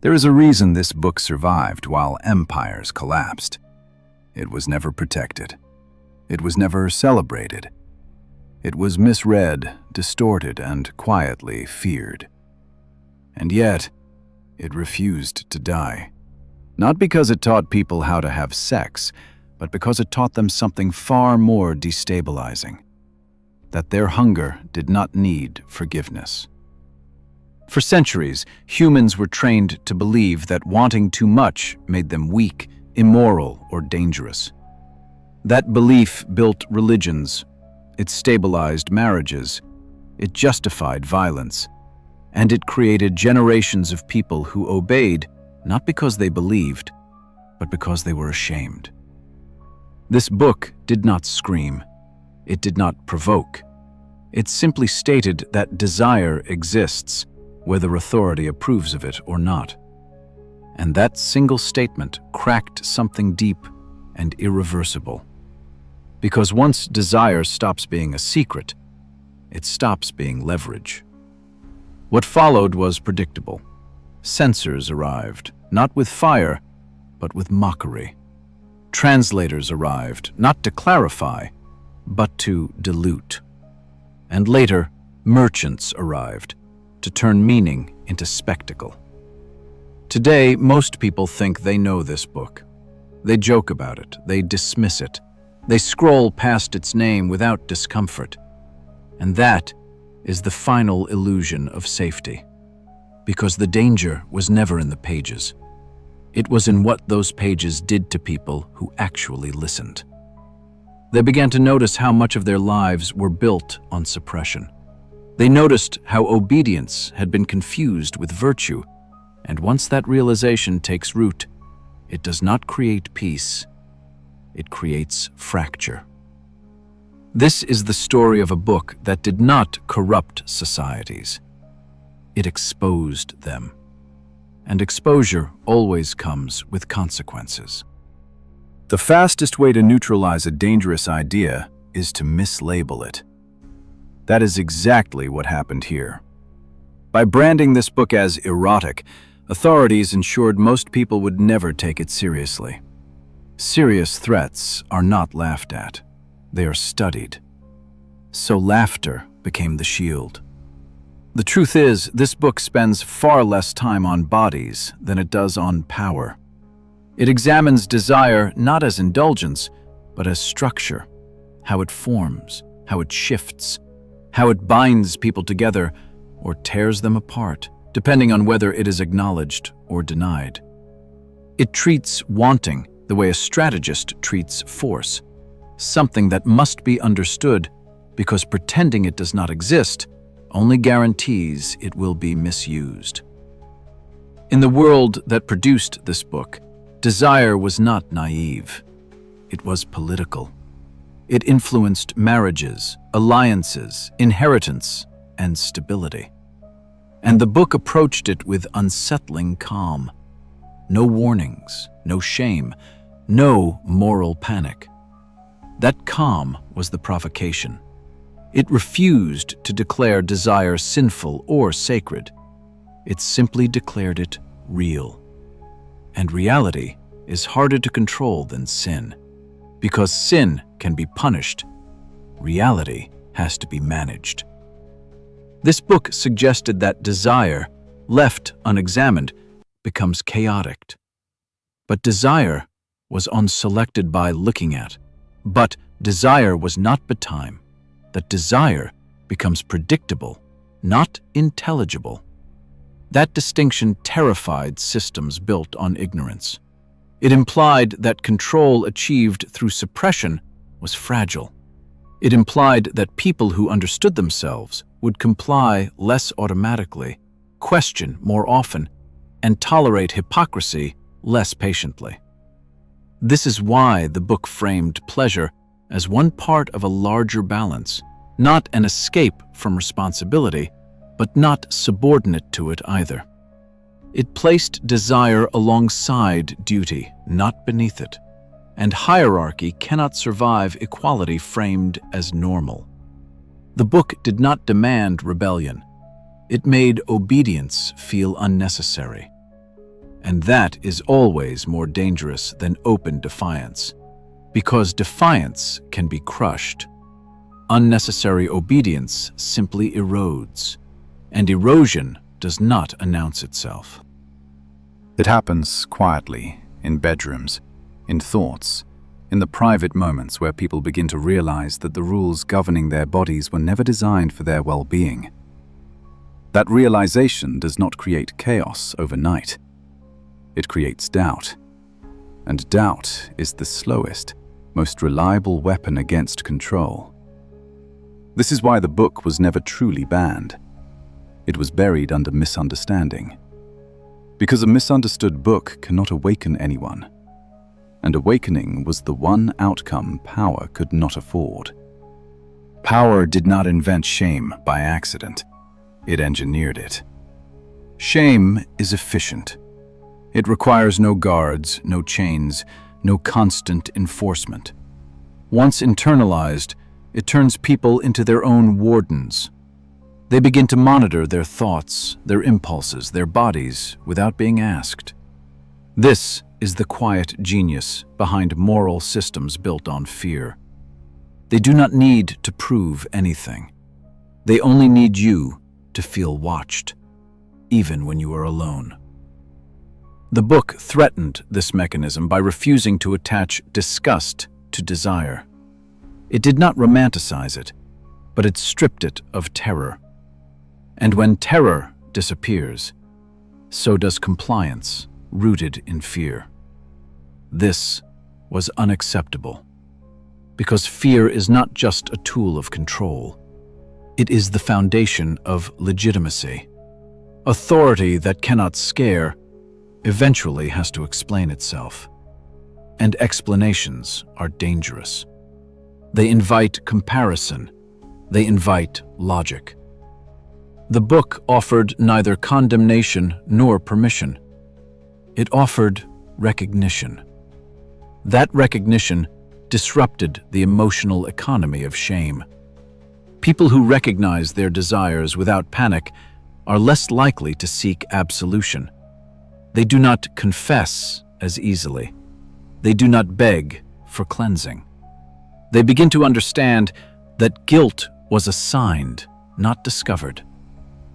There is a reason this book survived while empires collapsed. It was never protected. It was never celebrated. It was misread, distorted, and quietly feared. And yet, it refused to die. Not because it taught people how to have sex, but because it taught them something far more destabilizing: that their hunger did not need forgiveness. For centuries, humans were trained to believe that wanting too much made them weak, immoral, or dangerous. That belief built religions, it stabilized marriages, it justified violence, and it created generations of people who obeyed not because they believed, but because they were ashamed. This book did not scream. It did not provoke. It simply stated that desire exists, whether authority approves of it or not. And that single statement cracked something deep and irreversible. Because once desire stops being a secret, it stops being leverage. What followed was predictable. Censors arrived, not with fire, but with mockery. Translators arrived, not to clarify, but to dilute. And later, merchants arrived, to turn meaning into spectacle. Today, most people think they know this book. They joke about it, they dismiss it, they scroll past its name without discomfort. And that is the final illusion of safety. Because the danger was never in the pages. It was in what those pages did to people who actually listened. They began to notice how much of their lives were built on suppression. They noticed how obedience had been confused with virtue, and once that realization takes root, it does not create peace, it creates fracture. This is the story of a book that did not corrupt societies. It exposed them. And exposure always comes with consequences. The fastest way to neutralize a dangerous idea is to mislabel it. That is exactly what happened here. By branding this book as erotic, authorities ensured most people would never take it seriously. Serious threats are not laughed at. They are studied. So laughter became the shield. The truth is, this book spends far less time on bodies than it does on power. It examines desire not as indulgence, but as structure, how it forms, how it shifts, how it binds people together or tears them apart, depending on whether it is acknowledged or denied. It treats wanting the way a strategist treats force, something that must be understood because pretending it does not exist only guarantees it will be misused. In the world that produced this book, desire was not naive. It was political. It influenced marriages, alliances, inheritance, and stability. And the book approached it with unsettling calm. No warnings, no shame, no moral panic. That calm was the provocation. It refused to declare desire sinful or sacred. It simply declared it real. And reality is harder to control than sin. Because sin can be punished, reality has to be managed. This book suggested that desire, left unexamined, becomes chaotic. But desire was unselected by looking at. But desire was not betime. That desire becomes predictable, not intelligible. That distinction terrified systems built on ignorance. It implied that control achieved through suppression was fragile. It implied that people who understood themselves would comply less automatically, question more often, and tolerate hypocrisy less patiently. This is why the book framed pleasure as one part of a larger balance, not an escape from responsibility, but not subordinate to it either. It placed desire alongside duty, not beneath it, and hierarchy cannot survive equality framed as normal. The book did not demand rebellion. It made obedience feel unnecessary. And that is always more dangerous than open defiance, because defiance can be crushed. Unnecessary obedience simply erodes, and erosion does not announce itself. It happens quietly, in bedrooms, in thoughts, in the private moments where people begin to realize that the rules governing their bodies were never designed for their well-being. That realization does not create chaos overnight. It creates doubt. And doubt is the slowest, most reliable weapon against control. This is why the book was never truly banned. It was buried under misunderstanding. Because a misunderstood book cannot awaken anyone. And awakening was the one outcome power could not afford. Power did not invent shame by accident. It engineered it. Shame is efficient. It requires no guards, no chains, no constant enforcement. Once internalized, it turns people into their own wardens. They begin to monitor their thoughts, their impulses, their bodies without being asked. This is the quiet genius behind moral systems built on fear. They do not need to prove anything. They only need you to feel watched, even when you are alone. The book threatened this mechanism by refusing to attach disgust to desire. It did not romanticize it, but it stripped it of terror. And when terror disappears, so does compliance, rooted in fear. This was unacceptable, because fear is not just a tool of control. It is the foundation of legitimacy. Authority that cannot scare eventually has to explain itself. And explanations are dangerous. They invite comparison. They invite logic. The book offered neither condemnation nor permission. It offered recognition. That recognition disrupted the emotional economy of shame. People who recognize their desires without panic are less likely to seek absolution. They do not confess as easily. They do not beg for cleansing. They begin to understand that guilt was assigned, not discovered.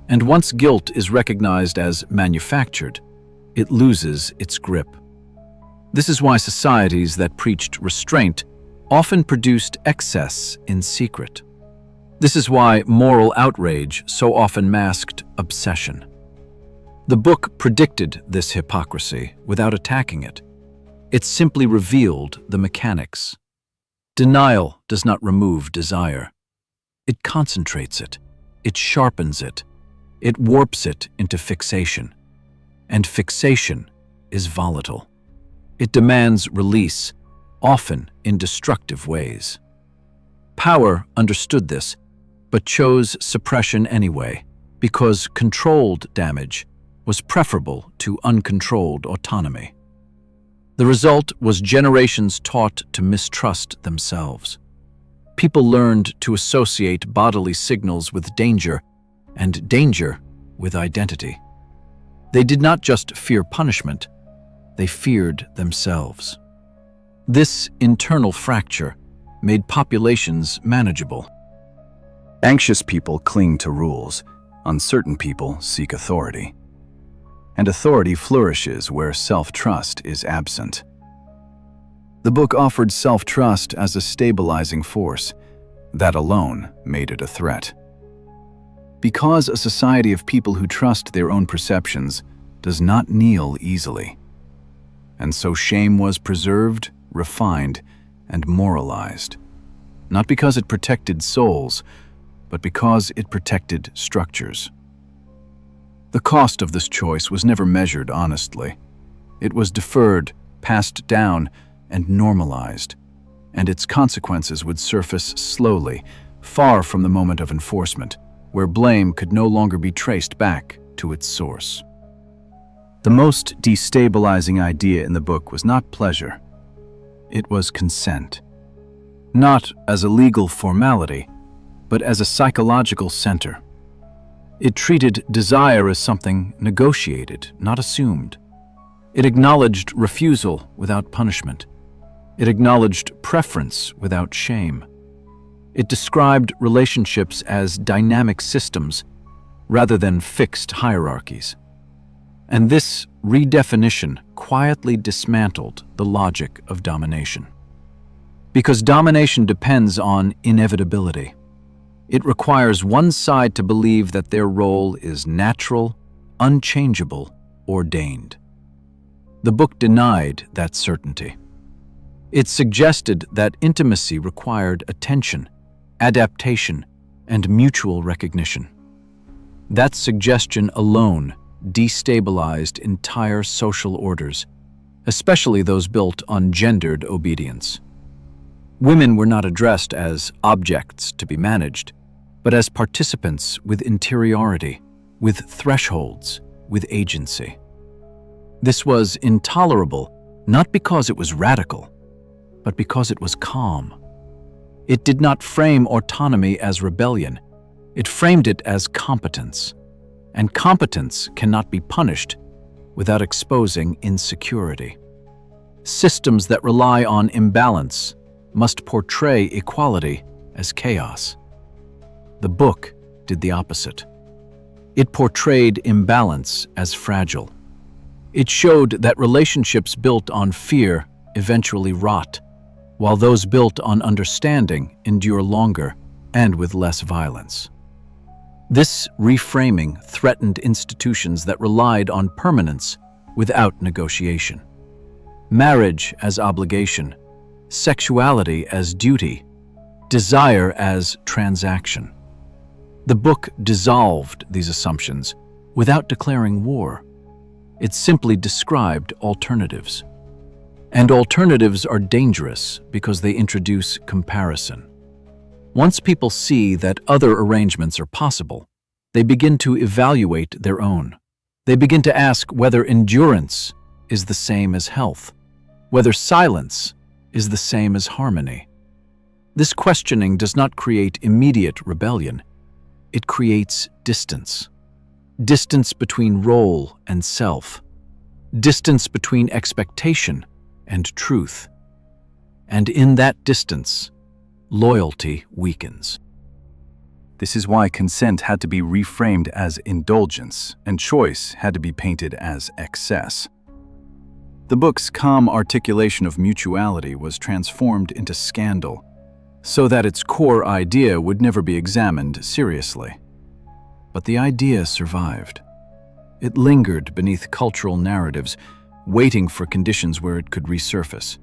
And once guilt is recognized as manufactured, it loses its grip. This is why societies that preached restraint often produced excess in secret. This is why moral outrage so often masked obsession. The book predicted this hypocrisy without attacking it. It simply revealed the mechanics. Denial does not remove desire. It concentrates it. It sharpens it. It warps it into fixation. And fixation is volatile. It demands release, often in destructive ways. Power understood this, but chose suppression anyway, because controlled damage was preferable to uncontrolled autonomy. The result was generations taught to mistrust themselves. People learned to associate bodily signals with danger, and danger with identity. They did not just fear punishment, they feared themselves. This internal fracture made populations manageable. Anxious people cling to rules, uncertain people seek authority. And authority flourishes where self-trust is absent. The book offered self-trust as a stabilizing force. That alone made it a threat. Because a society of people who trust their own perceptions does not kneel easily. And so shame was preserved, refined, and moralized. Not because it protected souls, but because it protected structures. The cost of this choice was never measured honestly. It was deferred, passed down, and normalized, and its consequences would surface slowly, far from the moment of enforcement, where blame could no longer be traced back to its source. The most destabilizing idea in the book was not pleasure. It was consent. Not as a legal formality, but as a psychological center. It treated desire as something negotiated, not assumed. It acknowledged refusal without punishment. It acknowledged preference without shame. It described relationships as dynamic systems rather than fixed hierarchies. And this redefinition quietly dismantled the logic of domination. Because domination depends on inevitability. It requires one side to believe that their role is natural, unchangeable, ordained. The book denied that certainty. It suggested that intimacy required attention, adaptation, and mutual recognition. That suggestion alone destabilized entire social orders, especially those built on gendered obedience. Women were not addressed as objects to be managed, but as participants with interiority, with thresholds, with agency. This was intolerable, not because it was radical, but because it was calm. It did not frame autonomy as rebellion. It framed it as competence. And competence cannot be punished without exposing insecurity. Systems that rely on imbalance must portray equality as chaos. The book did the opposite. It portrayed imbalance as fragile. It showed that relationships built on fear eventually rot, while those built on understanding endure longer and with less violence. This reframing threatened institutions that relied on permanence without negotiation. Marriage as obligation, sexuality as duty, desire as transaction. The book dissolved these assumptions without declaring war. It simply described alternatives. And alternatives are dangerous because they introduce comparison. Once people see that other arrangements are possible, they begin to evaluate their own. They begin to ask whether endurance is the same as health, whether silence is the same as harmony. This questioning does not create immediate rebellion. It creates distance. Distance between role and self. Distance between expectation and truth. And in that distance, loyalty weakens. This is why consent had to be reframed as indulgence, and choice had to be painted as excess. The book's calm articulation of mutuality was transformed into scandal, so that its core idea would never be examined seriously. But the idea survived. It lingered beneath cultural narratives, waiting for conditions where it could resurface,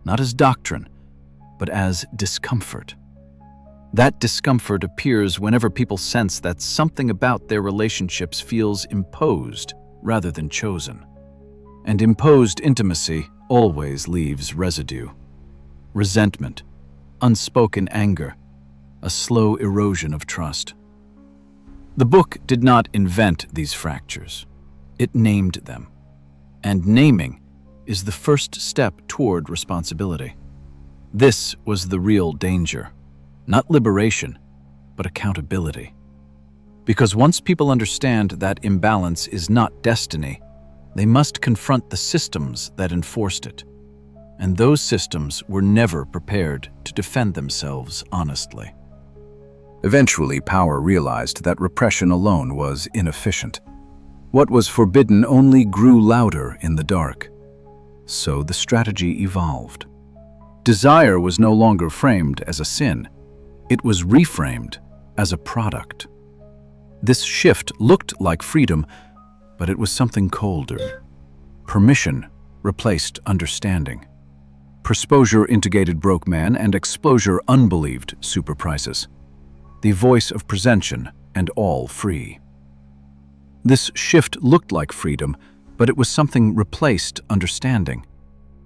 not as doctrine, but as discomfort. That discomfort appears whenever people sense that something about their relationships feels imposed rather than chosen. And imposed intimacy always leaves residue. Resentment, unspoken anger, a slow erosion of trust. The book did not invent these fractures. It named them. And naming is the first step toward responsibility. This was the real danger. Not liberation, but accountability. Because once people understand that imbalance is not destiny, they must confront the systems that enforced it. And those systems were never prepared to defend themselves honestly. Eventually, power realized that repression alone was inefficient. What was forbidden only grew louder in the dark. So the strategy evolved. Desire was no longer framed as a sin. It was reframed as a product. This shift looked like freedom, but it was something colder. Permission replaced understanding. Persposure integrated broke man, and exposure unbelieved super prices. The voice of presentation and all free. This shift looked like freedom, but it was something replaced understanding.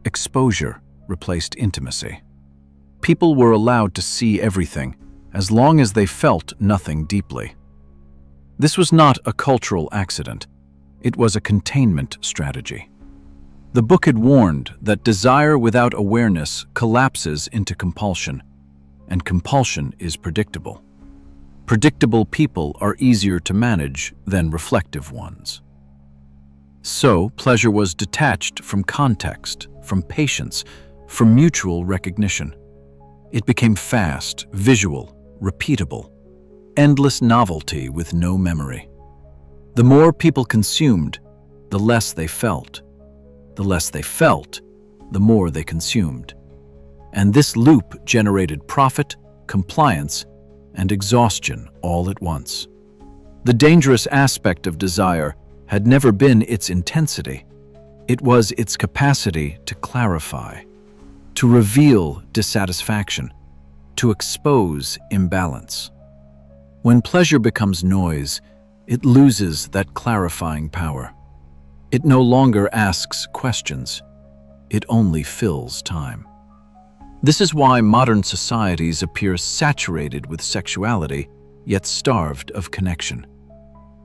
Exposure replaced intimacy. People were allowed to see everything, as long as they felt nothing deeply. This was not a cultural accident. It was a containment strategy. The book had warned that desire without awareness collapses into compulsion, and compulsion is predictable. Predictable people are easier to manage than reflective ones. So, pleasure was detached from context, from patience, from mutual recognition. It became fast, visual, repeatable, endless novelty with no memory. The more people consumed, the less they felt. The less they felt, the more they consumed. And this loop generated profit, compliance, and exhaustion all at once. The dangerous aspect of desire had never been its intensity. It was its capacity to clarify, to reveal dissatisfaction, to expose imbalance. When pleasure becomes noise, it loses that clarifying power. It no longer asks questions. It only fills time. This is why modern societies appear saturated with sexuality, yet starved of connection.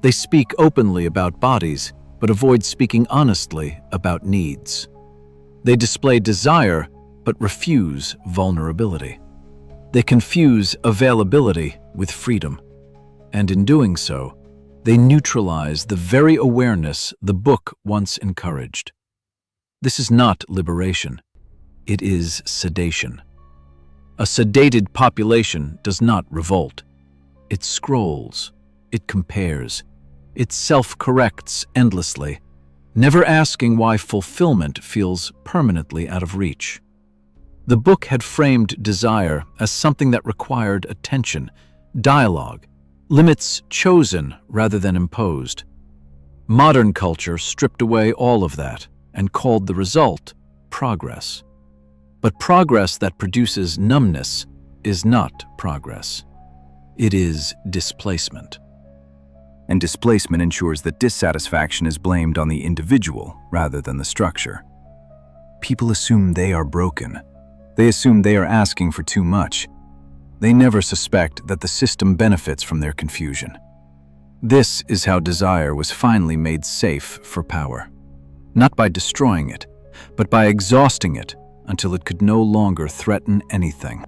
They speak openly about bodies, but avoid speaking honestly about needs. They display desire, but refuse vulnerability. They confuse availability with freedom, and in doing so, they neutralize the very awareness the book once encouraged. This is not liberation. It is sedation. A sedated population does not revolt. It scrolls. It compares. It self-corrects endlessly, never asking why fulfillment feels permanently out of reach. The book had framed desire as something that required attention, dialogue, limits chosen rather than imposed. Modern culture stripped away all of that and called the result progress. But progress that produces numbness is not progress. It is displacement. And displacement ensures that dissatisfaction is blamed on the individual rather than the structure. People assume they are broken. They assume they are asking for too much. They never suspect that the system benefits from their confusion. This is how desire was finally made safe for power. Not by destroying it, but by exhausting it until it could no longer threaten anything.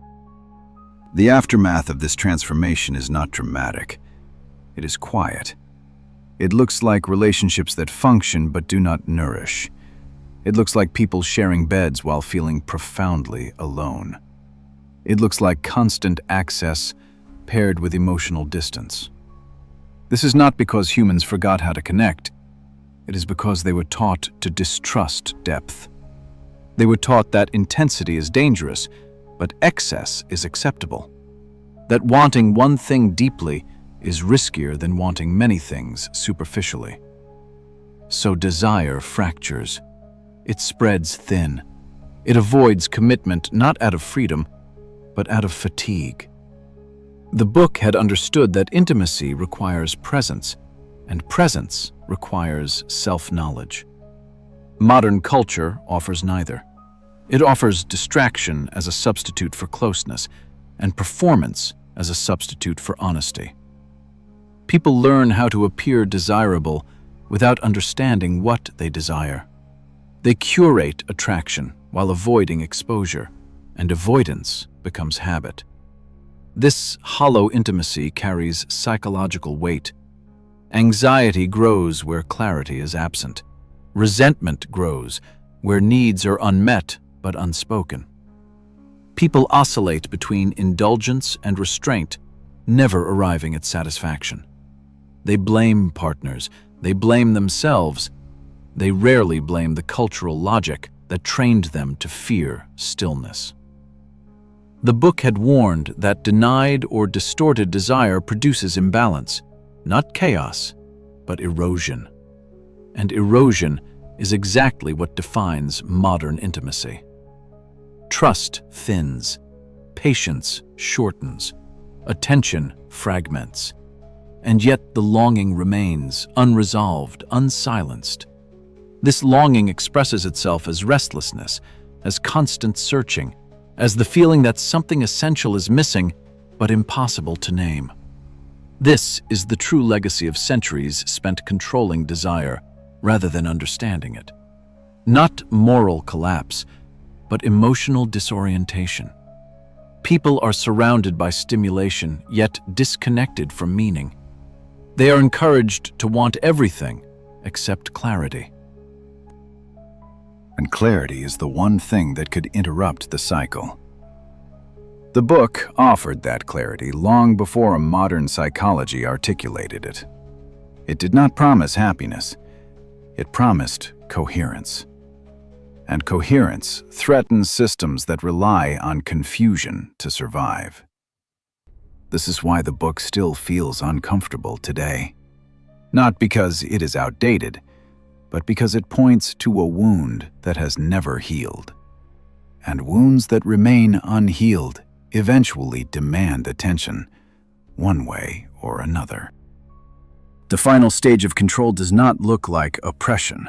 The aftermath of this transformation is not dramatic. It is quiet. It looks like relationships that function but do not nourish. It looks like people sharing beds while feeling profoundly alone. It looks like constant access paired with emotional distance. This is not because humans forgot how to connect. It is because they were taught to distrust depth. They were taught that intensity is dangerous, but excess is acceptable. That wanting one thing deeply is riskier than wanting many things superficially. So desire fractures. It spreads thin. It avoids commitment not out of freedom, but out of fatigue. The book had understood that intimacy requires presence, and presence requires self-knowledge. Modern culture offers neither. It offers distraction as a substitute for closeness, and performance as a substitute for honesty. People learn how to appear desirable without understanding what they desire. They curate attraction while avoiding exposure, and avoidance becomes habit. This hollow intimacy carries psychological weight. Anxiety grows where clarity is absent. Resentment grows where needs are unmet but unspoken. People oscillate between indulgence and restraint, never arriving at satisfaction. They blame partners, they blame themselves. They rarely blame the cultural logic that trained them to fear stillness. The book had warned that denied or distorted desire produces imbalance, not chaos, but erosion. And erosion is exactly what defines modern intimacy. Trust thins, patience shortens, attention fragments, and yet the longing remains unresolved, unsilenced. This longing expresses itself as restlessness, as constant searching, as the feeling that something essential is missing but impossible to name. This is the true legacy of centuries spent controlling desire rather than understanding it. Not moral collapse, but emotional disorientation. People are surrounded by stimulation, yet disconnected from meaning. They are encouraged to want everything except clarity. and clarity is the one thing that could interrupt the cycle. The book offered that clarity long before a modern psychology articulated it. It did not promise happiness. It promised coherence. And coherence threatens systems that rely on confusion to survive. This is why the book still feels uncomfortable today. Not because it is outdated, but because it points to a wound that has never healed. And wounds that remain unhealed eventually demand attention, one way or another. The final stage of control does not look like oppression.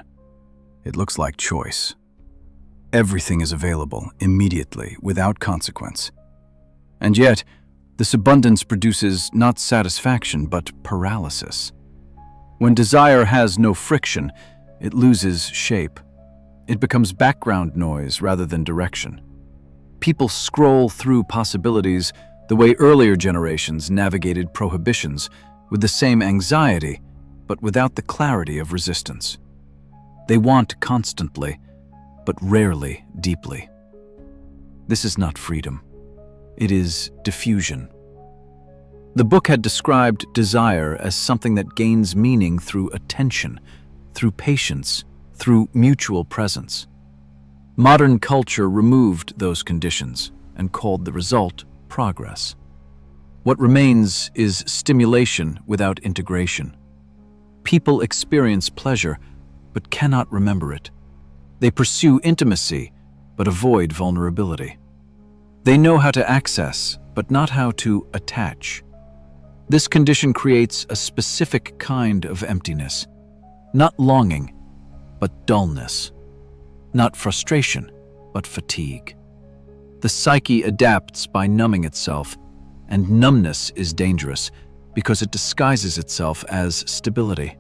It looks like choice. Everything is available immediately, without consequence. And yet, this abundance produces not satisfaction, but paralysis. When desire has no friction, it loses shape. It becomes background noise rather than direction. People scroll through possibilities the way earlier generations navigated prohibitions, with the same anxiety, but without the clarity of resistance. They want constantly, but rarely deeply. This is not freedom. It is diffusion. The book had described desire as something that gains meaning through attention, through patience, through mutual presence. Modern culture removed those conditions and called the result progress. What remains is stimulation without integration. People experience pleasure, but cannot remember it. They pursue intimacy, but avoid vulnerability. They know how to access, but not how to attach. This condition creates a specific kind of emptiness, not longing, but dullness, not frustration, but fatigue. The psyche adapts by numbing itself, and numbness is dangerous because it disguises itself as stability.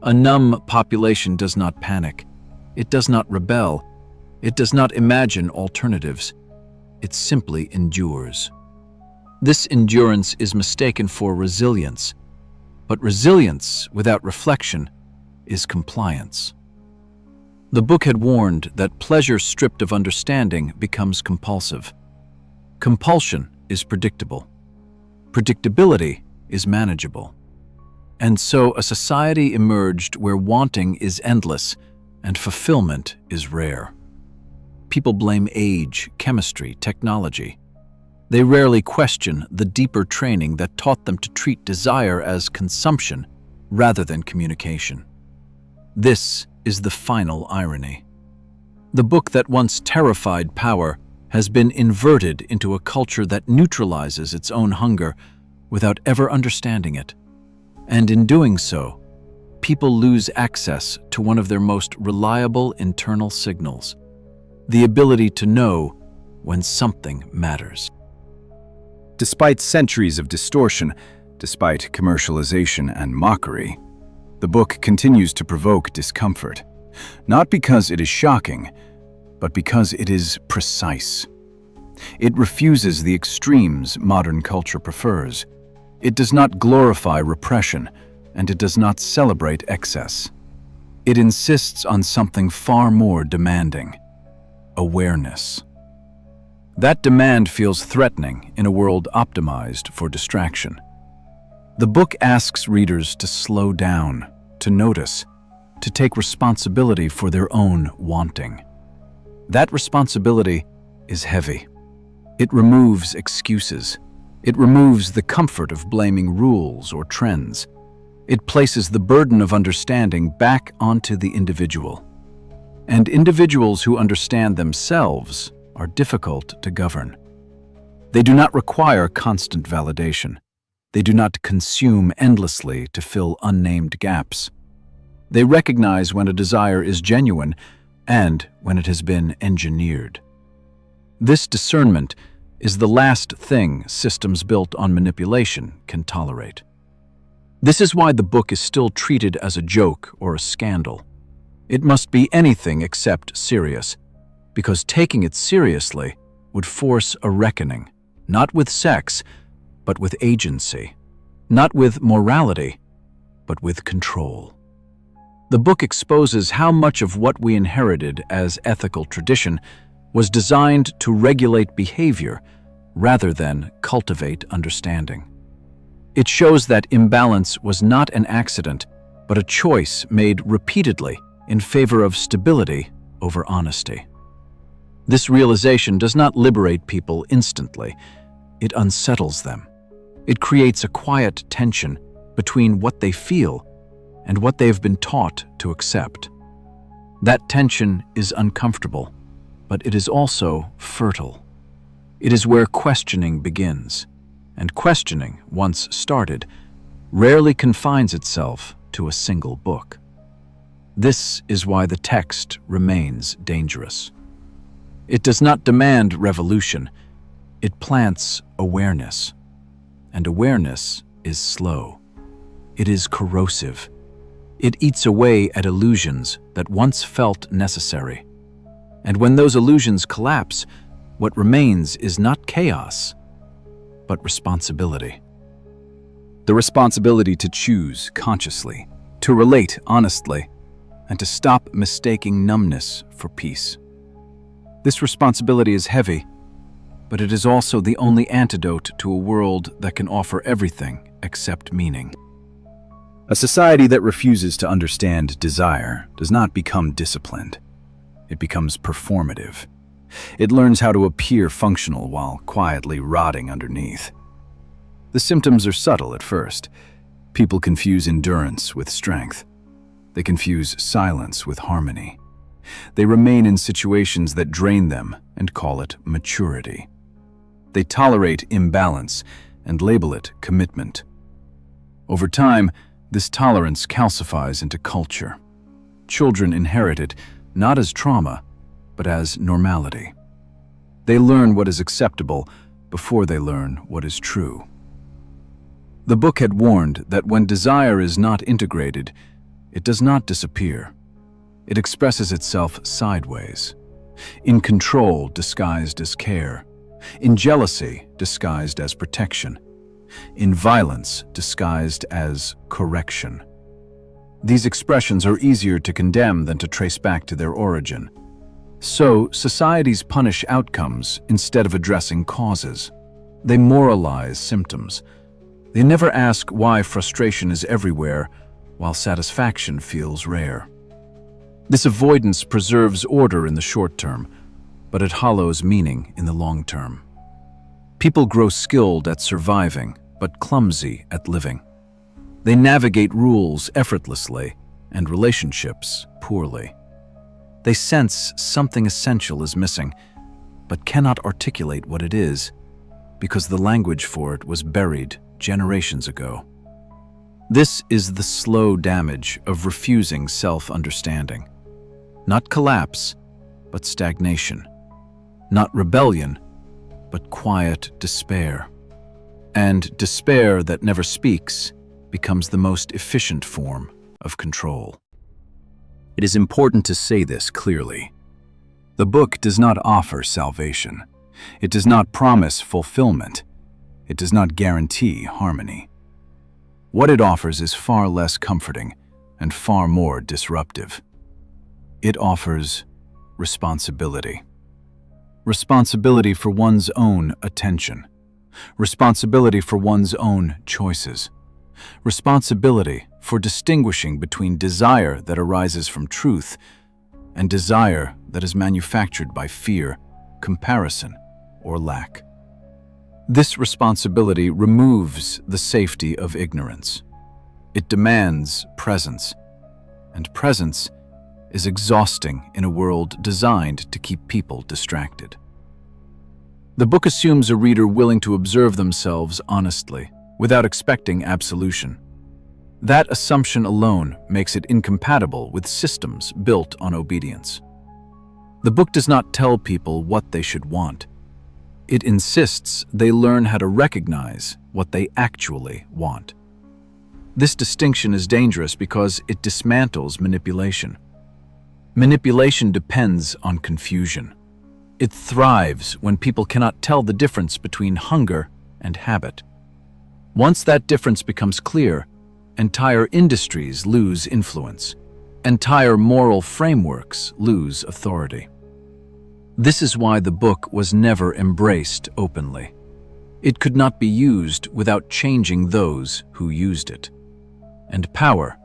A numb population does not panic. It does not rebel. It does not imagine alternatives. It simply endures. This endurance is mistaken for resilience, but resilience without reflection is compliance. The book had warned that pleasure stripped of understanding becomes compulsive. Compulsion is predictable. Predictability is manageable. And so a society emerged where wanting is endless and fulfillment is rare. People blame age, chemistry, technology. They rarely question the deeper training that taught them to treat desire as consumption rather than communication. This is the final irony. The book that once terrified power has been inverted into a culture that neutralizes its own hunger without ever understanding it. And in doing so, people lose access to one of their most reliable internal signals, the ability to know when something matters. Despite centuries of distortion, despite commercialization and mockery, the book continues to provoke discomfort, not because it is shocking, but because it is precise. It refuses the extremes modern culture prefers. It does not glorify repression, and it does not celebrate excess. It insists on something far more demanding: awareness. That demand feels threatening in a world optimized for distraction. The book asks readers to slow down, to notice, to take responsibility for their own wanting. That responsibility is heavy. It removes excuses. It removes the comfort of blaming rules or trends. It places the burden of understanding back onto the individual. And individuals who understand themselves are difficult to govern. They do not require constant validation. They do not consume endlessly to fill unnamed gaps. They recognize when a desire is genuine and when it has been engineered. This discernment is the last thing systems built on manipulation can tolerate. This is why the book is still treated as a joke or a scandal. It must be anything except serious, because taking it seriously would force a reckoning, not with sex, but with agency, not with morality, but with control. The book exposes how much of what we inherited as ethical tradition was designed to regulate behavior rather than cultivate understanding. It shows that imbalance was not an accident, but a choice made repeatedly in favor of stability over honesty. This realization does not liberate people instantly. It unsettles them. It creates a quiet tension between what they feel and what they have been taught to accept. That tension is uncomfortable, but it is also fertile. It is where questioning begins, and questioning, once started, rarely confines itself to a single book. This is why the text remains dangerous. It does not demand revolution. It plants awareness. And awareness is slow. It is corrosive. It eats away at illusions that once felt necessary. And when those illusions collapse, what remains is not chaos, but responsibility. The responsibility to choose consciously, to relate honestly, and to stop mistaking numbness for peace. This responsibility is heavy, but it is also the only antidote to a world that can offer everything except meaning. A society that refuses to understand desire does not become disciplined. It becomes performative. It learns how to appear functional while quietly rotting underneath. The symptoms are subtle at first. People confuse endurance with strength. They confuse silence with harmony. They remain in situations that drain them and call it maturity. They tolerate imbalance and label it commitment. Over time, this tolerance calcifies into culture. Children inherit it not as trauma, but as normality. They learn what is acceptable before they learn what is true. The book had warned that when desire is not integrated, it does not disappear. It expresses itself sideways, in control disguised as care, in jealousy disguised as protection, in violence disguised as correction. These expressions are easier to condemn than to trace back to their origin. So, societies punish outcomes instead of addressing causes. They moralize symptoms. They never ask why frustration is everywhere while satisfaction feels rare. This avoidance preserves order in the short term, but it hollows meaning in the long term. People grow skilled at surviving, but clumsy at living. They navigate rules effortlessly and relationships poorly. They sense something essential is missing, but cannot articulate what it is, because the language for it was buried generations ago. This is the slow damage of refusing self-understanding. Not collapse, but stagnation. Not rebellion, but quiet despair. And despair that never speaks becomes the most efficient form of control. It is important to say this clearly. The book does not offer salvation. It does not promise fulfillment. It does not guarantee harmony. What it offers is far less comforting and far more disruptive. It offers responsibility. Responsibility for one's own attention. Responsibility for one's own choices. Responsibility for distinguishing between desire that arises from truth and desire that is manufactured by fear, comparison, or lack. This responsibility removes the safety of ignorance. It demands presence, and presence is exhausting in a world designed to keep people distracted. The book assumes a reader willing to observe themselves honestly, without expecting absolution. That assumption alone makes it incompatible with systems built on obedience. The book does not tell people what they should want. It insists they learn how to recognize what they actually want. This distinction is dangerous because it dismantles manipulation. Manipulation depends on confusion. It thrives when people cannot tell the difference between hunger and habit. Once that difference becomes clear, entire industries lose influence. entire moral frameworks lose authority. This is why the book was never embraced openly. It could not be used without changing those who used it. And power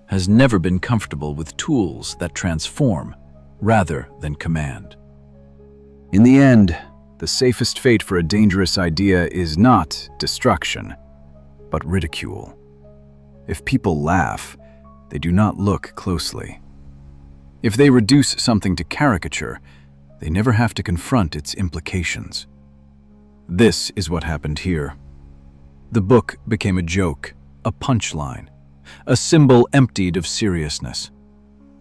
has never been comfortable with tools that transform rather than command. In the end, the safest fate for a dangerous idea is not destruction, but ridicule. If people laugh, they do not look closely. If they reduce something to caricature, they never have to confront its implications. This is what happened here. The book became a joke, a punchline, a symbol emptied of seriousness.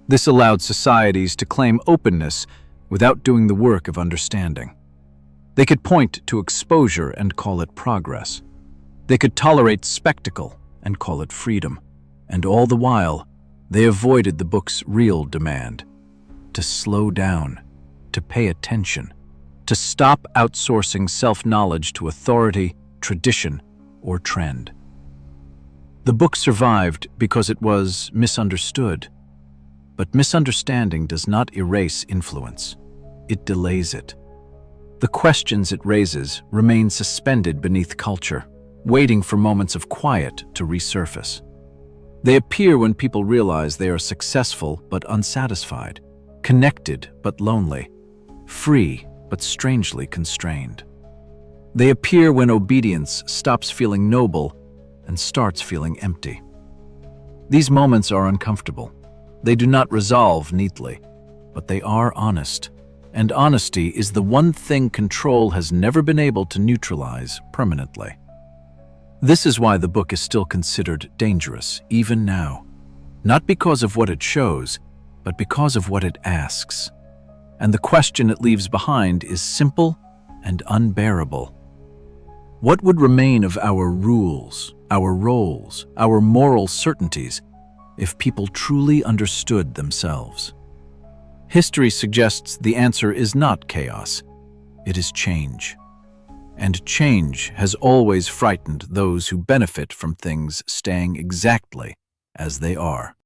This allowed societies to claim openness without doing the work of understanding. They could point to exposure and call it progress. They could tolerate spectacle and call it freedom. And all the while, they avoided the book's real demand: to slow down, to pay attention, to stop outsourcing self-knowledge to authority, tradition, or trend. The book survived because it was misunderstood. But misunderstanding does not erase influence. It delays it. The questions it raises remain suspended beneath culture, waiting for moments of quiet to resurface. They appear when people realize they are successful but unsatisfied, connected but lonely, free but strangely constrained. They appear when obedience stops feeling noble and starts feeling empty. These moments are uncomfortable. They do not resolve neatly, but they are honest. And honesty is the one thing control has never been able to neutralize permanently. This is why the book is still considered dangerous, even now. Not because of what it shows, but because of what it asks. And the question it leaves behind is simple and unbearable. What would remain of our rules, our roles, our moral certainties if people truly understood themselves? History suggests the answer is not chaos, it is change. And change has always frightened those who benefit from things staying exactly as they are.